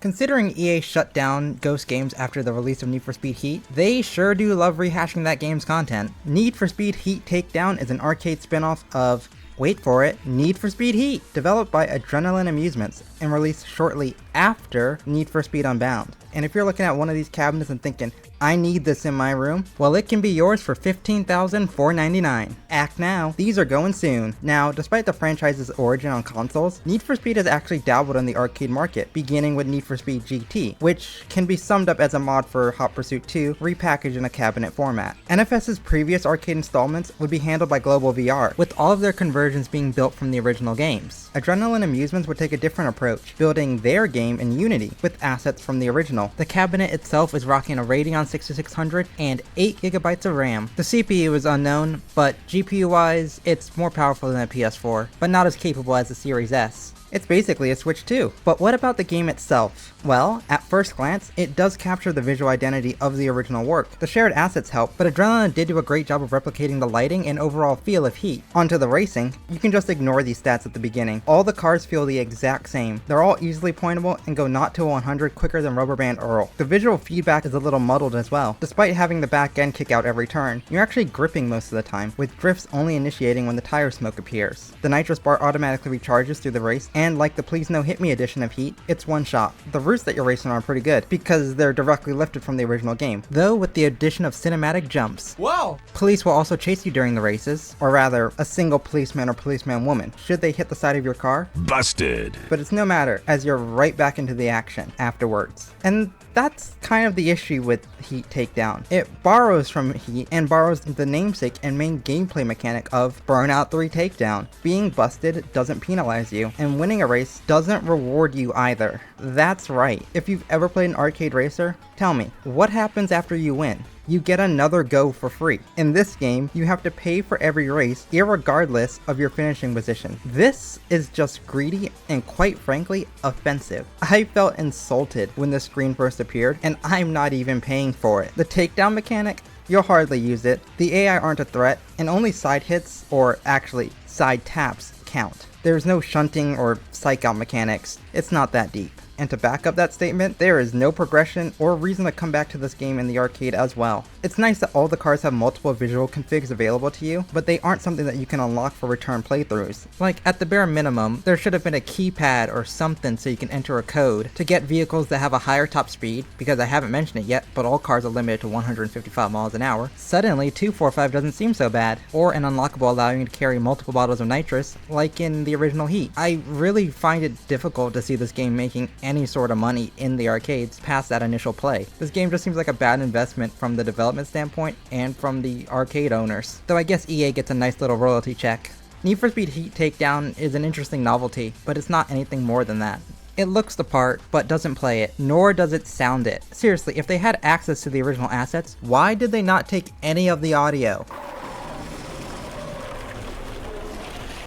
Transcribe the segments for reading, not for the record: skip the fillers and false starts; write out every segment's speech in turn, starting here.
Considering EA shut down Ghost Games after the release of Need for Speed Heat, they sure do love rehashing that game's content. Need for Speed Heat Takedown is an arcade spin-off of, wait for it, Need for Speed Heat, developed by Adrenaline Amusements and released shortly after Need for Speed Unbound. And if you're looking at one of these cabinets and thinking, I need this in my room, well, it can be yours for $15,499. Act now, these are going soon. Now, despite the franchise's origin on consoles, Need for Speed has actually dabbled in the arcade market, beginning with Need for Speed GT, which can be summed up as a mod for Hot Pursuit 2, repackaged in a cabinet format. NFS's previous arcade installments would be handled by Global VR, with all of their conversions being built from the original games. Adrenaline Amusements would take a different approach, building their game in Unity, with assets from the original. The cabinet itself is rocking a Radeon 6600 and 8GB of RAM. The CPU is unknown, but GPU wise, it's more powerful than a PS4, but not as capable as the Series S. It's basically a Switch 2. But what about the game itself? Well, at first glance, it does capture the visual identity of the original work. The shared assets help, but Adrenaline did do a great job of replicating the lighting and overall feel of Heat. Onto the racing, you can just ignore these stats at the beginning. All the cars feel the exact same. They're all easily pointable and go 0 to 100 quicker than Rubber Band Earl. The visual feedback is a little muddled as well. Despite having the back end kick out every turn, you're actually gripping most of the time, with drifts only initiating when the tire smoke appears. The nitrous bar automatically recharges through the race, and like the Please No Hit Me edition of Heat, it's one shot. The routes that you're racing on are pretty good, because they're directly lifted from the original game, though with the addition of cinematic jumps. Wow! Police will also chase you during the races, or rather, a single policeman or policeman woman, should they hit the side of your car. Busted! But it's no matter, as you're right back into the action afterwards. And that's kind of the issue with Heat Takedown. It borrows from Heat and borrows the namesake and main gameplay mechanic of Burnout 3 Takedown. Being busted doesn't penalize you, and winning a race doesn't reward you either. That's right. If you've ever played an arcade racer, tell me, what happens after you win? You get another go for free. In this game, you have to pay for every race, irregardless of your finishing position. This is just greedy and quite frankly, offensive. I felt insulted when this screen first appeared, and I'm not even paying for it. The takedown mechanic? You'll hardly use it. The AI aren't a threat, and only side hits, or actually, side taps, count. There's no shunting or psych out mechanics. It's not that deep. And to back up that statement, there is no progression or reason to come back to this game in the arcade as well. It's nice that all the cars have multiple visual configs available to you, but they aren't something that you can unlock for return playthroughs. Like, at the bare minimum, there should have been a keypad or something so you can enter a code to get vehicles that have a higher top speed, because I haven't mentioned it yet, but all cars are limited to 155 miles an hour. Suddenly, 245 doesn't seem so bad, or an unlockable allowing you to carry multiple bottles of nitrous, like in the original Heat. I really find it difficult to see this game making any sort of money in the arcades past that initial play. This game just seems like a bad investment from the development standpoint and from the arcade owners. Though I guess EA gets a nice little royalty check. Need for Speed Heat Takedown is an interesting novelty, but it's not anything more than that. It looks the part, but doesn't play it, nor does it sound it. Seriously, if they had access to the original assets, why did they not take any of the audio?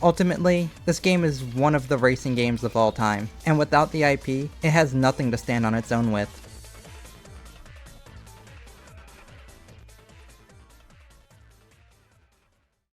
Ultimately, this game is one of the racing games of all time, and without the IP, it has nothing to stand on its own with.